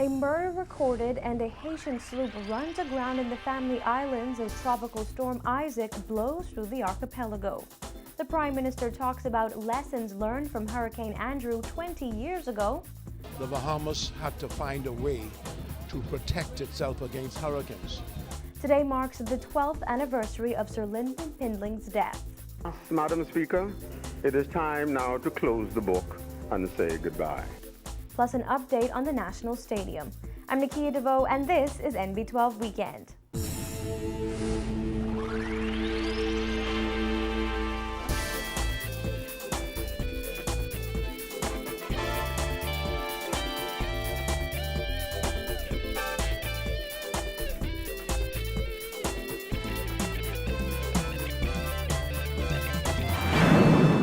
A murder recorded and a Haitian sloop runs aground in the Family Islands as Tropical Storm Isaac blows through the archipelago. The Prime Minister talks about lessons learned from Hurricane Andrew 20 years ago. The Bahamas had to find a way to protect itself against hurricanes. Today marks the 12th anniversary of Sir Lyndon Pindling's death. Madam Speaker, it is time now to close the book and say goodbye. Plus an update on the National Stadium. I'm Nakia DeVoe, and this is NB12 Weekend.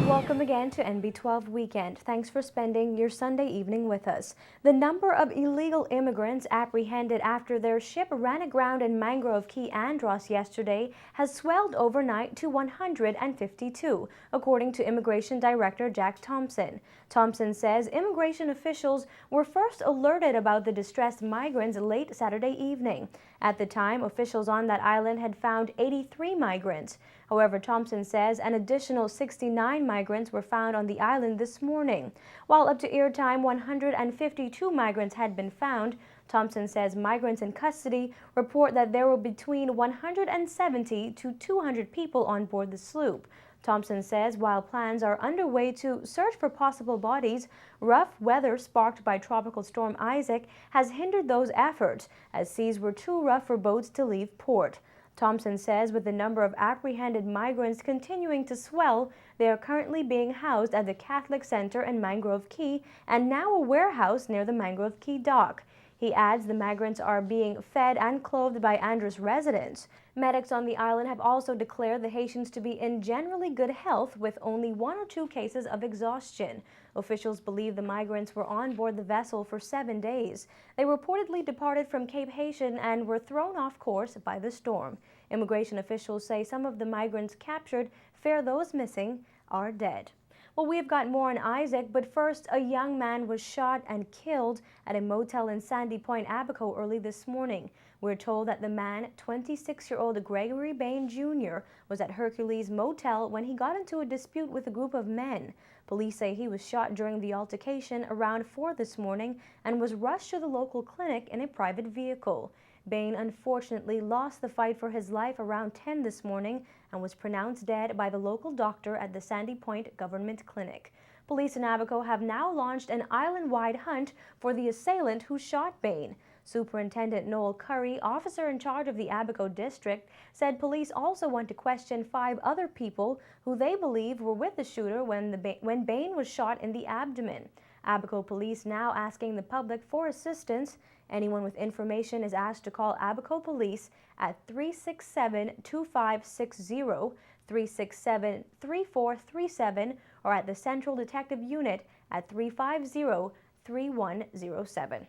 Welcome again to NB12 Weekend. Thanks for spending your Sunday evening with us. The number of illegal immigrants apprehended after their ship ran aground in Mangrove Key, Andros yesterday has swelled overnight to 152, according to Immigration Director Jack Thompson. Thompson says immigration officials were first alerted about the distressed migrants late Saturday evening. At the time, officials on that island had found 83 migrants. However, Thompson says an additional 69 migrants were found on the island this morning. While up to airtime, 152 migrants had been found. Thompson says migrants in custody report that there were between 170 to 200 people on board the sloop. Thompson says while plans are underway to search for possible bodies, rough weather sparked by Tropical Storm Isaac has hindered those efforts, as seas were too rough for boats to leave port. Thompson says with the number of apprehended migrants continuing to swell, they are currently being housed at the Catholic Center in Mangrove Key and now a warehouse near the Mangrove Key dock. He adds the migrants are being fed and clothed by Andros residents. Medics on the island have also declared the Haitians to be in generally good health with only 1 or 2 cases of exhaustion. Officials believe the migrants were on board the vessel for 7 days. They reportedly departed from Cape Haitian and were thrown off course by the storm. Immigration officials say some of the migrants captured fear those missing are dead. Well, we've got more on Isaac, but first, a young man was shot and killed at a motel in Sandy Point, Abaco early this morning. We're told that the man, 26-year-old Gregory Bain Jr., was at Hercules Motel when he got into a dispute with a group of men. Police say he was shot during the altercation around 4 this morning and was rushed to the local clinic in a private vehicle. Bain unfortunately lost the fight for his life around 10 this morning and was pronounced dead by the local doctor at the Sandy Point Government Clinic. Police in Abaco have now launched an island-wide hunt for the assailant who shot Bain. Superintendent Noel Curry, officer in charge of the Abaco district, said police also want to question 5 other people who they believe were with the shooter when Bain was shot in the abdomen. Abaco police now asking the public for assistance. Anyone with information is asked to call Abaco Police at 367-2560, 367-3437, or at the Central Detective Unit at 350-3107.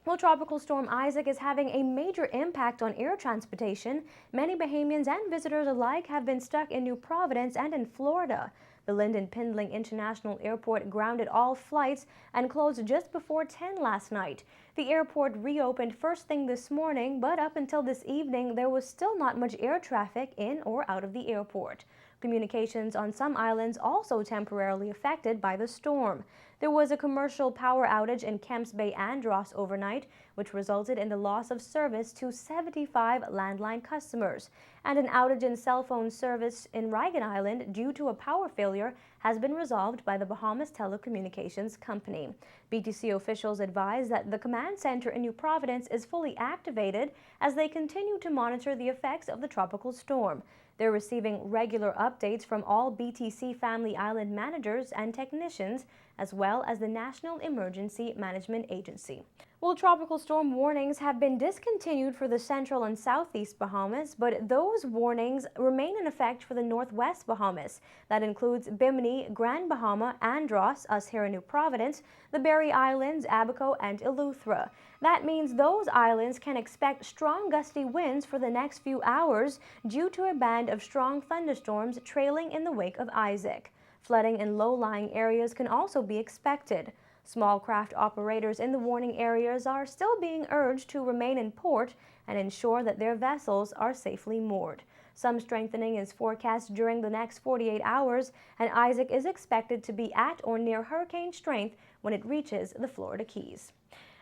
Well, Tropical Storm Isaac is having a major impact on air transportation. Many Bahamians and visitors alike have been stuck in New Providence and in Florida. The Lyndon Pindling International Airport grounded all flights and closed just before 10 last night. The airport reopened first thing this morning, but up until this evening, there was still not much air traffic in or out of the airport. Communications on some islands also temporarily affected by the storm. There was a commercial power outage in Kemps Bay, Andros overnight, which resulted in the loss of service to 75 landline customers. And an outage in cell phone service in Rigan Island due to a power failure has been resolved by the Bahamas Telecommunications Company. BTC officials advise that the command center in New Providence is fully activated as they continue to monitor the effects of the tropical storm. They're receiving regular updates from all BTC Family Island managers and technicians, as well as the National Emergency Management Agency. Well, tropical storm warnings have been discontinued for the central and southeast Bahamas, but those warnings remain in effect for the northwest Bahamas. That includes Bimini, Grand Bahama, Andros, us here in New Providence, the Berry Islands, Abaco, and Eleuthera. That means those islands can expect strong gusty winds for the next few hours due to a band of strong thunderstorms trailing in the wake of Isaac. Flooding in low-lying areas can also be expected. Small craft operators in the warning areas are still being urged to remain in port and ensure that their vessels are safely moored. Some strengthening is forecast during the next 48 hours, and Isaac is expected to be at or near hurricane strength when it reaches the Florida Keys.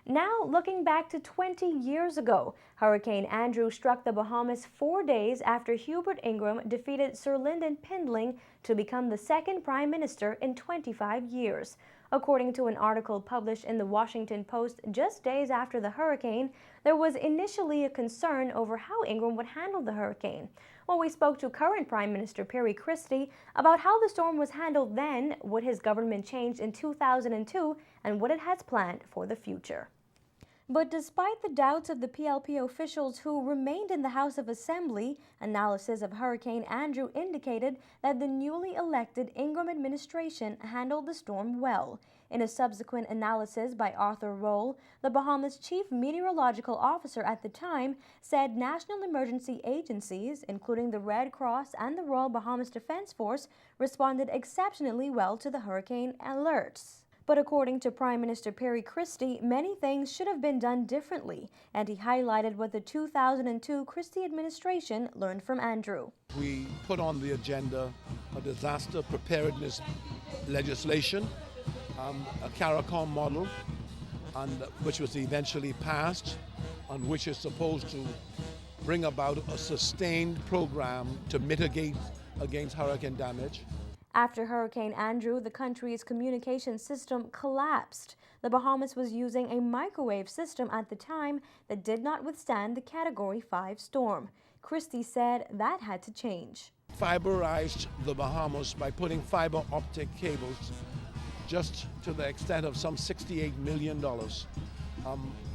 Now, looking back to 20 years ago, Hurricane Andrew struck the Bahamas 4 days after Hubert Ingraham defeated Sir Lyndon Pindling to become the second prime minister in 25 years. According to an article published in the Washington Post just days after the hurricane, there was initially a concern over how Ingraham would handle the hurricane. Well, we spoke to current Prime Minister Perry Christie about how the storm was handled then, what his government changed in 2002, and what it has planned for the future. But despite the doubts of the PLP officials who remained in the House of Assembly, analysis of Hurricane Andrew indicated that the newly elected Ingraham administration handled the storm well. In a subsequent analysis by Arthur Roll, the Bahamas' chief meteorological officer at the time, said national emergency agencies, including the Red Cross and the Royal Bahamas Defense Force, responded exceptionally well to the hurricane alerts. But according to Prime Minister Perry Christie, many things should have been done differently, and he highlighted what the 2002 Christie administration learned from Andrew. We put on the agenda a disaster preparedness legislation, a CARICOM model, and which was eventually passed, and which is supposed to bring about a sustained program to mitigate against hurricane damage. After Hurricane Andrew, the country's communication system collapsed. The Bahamas was using a microwave system at the time that did not withstand the Category 5 storm. Christie said that had to change. Fiberized the Bahamas by putting fiber optic cables just to the extent of some $68 million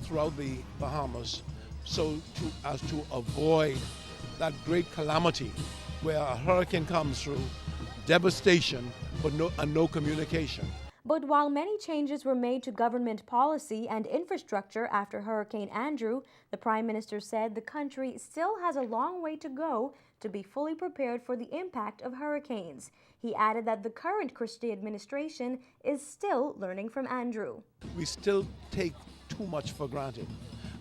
throughout the Bahamas, so as to avoid that great calamity where a hurricane comes through, devastation, but no communication. But while many changes were made to government policy and infrastructure after Hurricane Andrew, the Prime Minister said the country still has a long way to go to be fully prepared for the impact of hurricanes. He added that the current Christie administration is still learning from Andrew. We still take too much for granted,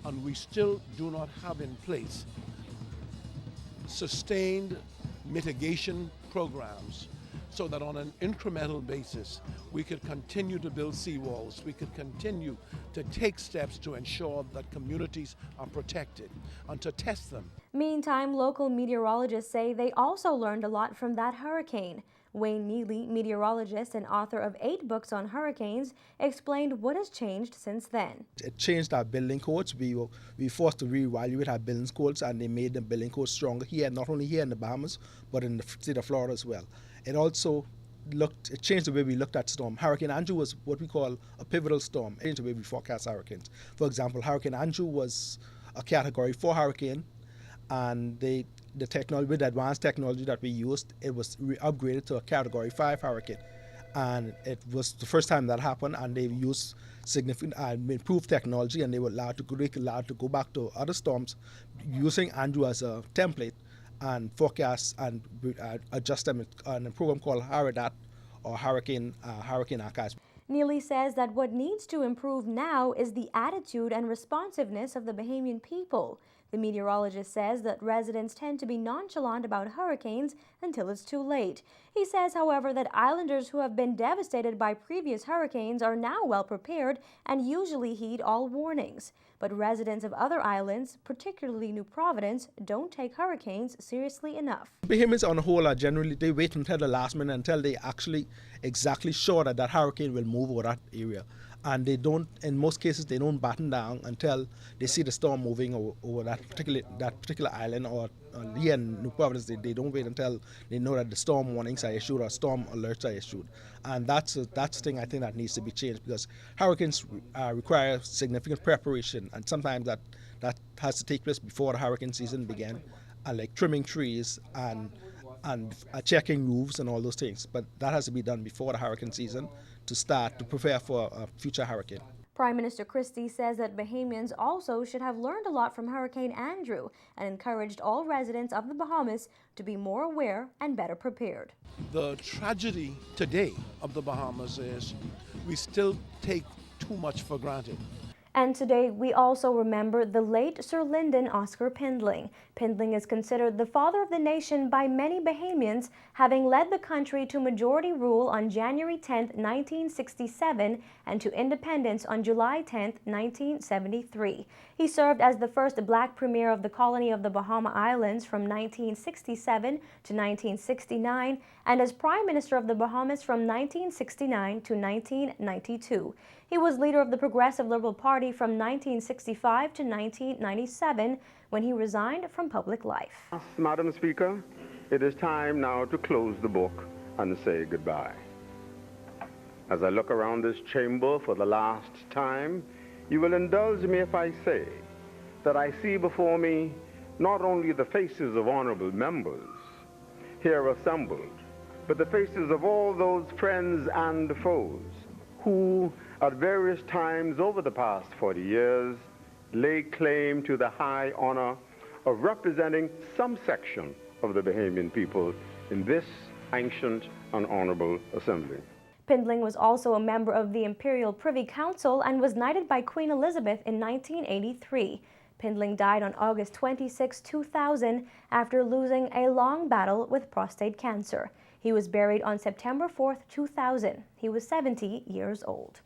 and we still do not have in place sustained mitigation programs so that on an incremental basis we could continue to build seawalls, we could continue to take steps to ensure that communities are protected and to test them. Meantime, local meteorologists say they also learned a lot from that hurricane. Wayne Neely, meteorologist and author of 8 books on hurricanes, explained what has changed since then. It changed our building codes. We forced to reevaluate our building codes, and they made the building codes stronger here, not only here in the Bahamas, but in the state of Florida as well. It also changed the way we looked at storm. Hurricane Andrew was what we call a pivotal storm. It changed the way we forecast hurricanes. For example, Hurricane Andrew was a Category 4 hurricane, and the technology, with the advanced technology that we used, it was upgraded to a Category 5 hurricane. And it was the first time that happened, and they used significant improved technology, and they were allowed to go back to other storms using Andrew as a template and forecast and adjust them in a program called HARADAT, or Hurricane Archives. Neely says that what needs to improve now is the attitude and responsiveness of the Bahamian people. The meteorologist says that residents tend to be nonchalant about hurricanes until it's too late. He says, however, that islanders who have been devastated by previous hurricanes are now well prepared and usually heed all warnings. But residents of other islands, particularly New Providence, don't take hurricanes seriously enough. Bahamians on the whole are generally, they wait until the last minute, until they actually exactly sure that hurricane will move over that area. And they don't, in most cases, they don't batten down until they see the storm moving over that particular island, or here in New Providence. They don't wait until they know that the storm warnings are issued or storm alerts are issued. And that's the thing I think that needs to be changed, because hurricanes require significant preparation, and sometimes that has to take place before the hurricane season begins, like trimming trees and checking roofs and all those things. But that has to be done before the hurricane season to start to prepare for a future hurricane. Prime Minister Christie says that Bahamians also should have learned a lot from Hurricane Andrew and encouraged all residents of the Bahamas to be more aware and better prepared. The tragedy today of the Bahamas is we still take too much for granted. And today, we also remember the late Sir Lyndon Oscar Pindling. Pindling is considered the father of the nation by many Bahamians, having led the country to majority rule on January 10, 1967, and to independence on July 10, 1973. He served as the first black premier of the colony of the Bahama Islands from 1967 to 1969, and as Prime Minister of the Bahamas from 1969 to 1992. He was leader of the Progressive Liberal Party from 1965 to 1997, when he resigned from public life. Madam Speaker, it is time now to close the book and say goodbye. As I look around this chamber for the last time, you will indulge me if I say that I see before me not only the faces of honorable members here assembled, but the faces of all those friends and foes who, at various times over the past 40 years, lay claim to the high honor of representing some section of the Bahamian people in this ancient and honorable assembly. Pindling was also a member of the Imperial Privy Council and was knighted by Queen Elizabeth in 1983. Pindling died on August 26, 2000, after losing a long battle with prostate cancer. He was buried on September 4, 2000. He was 70 years old.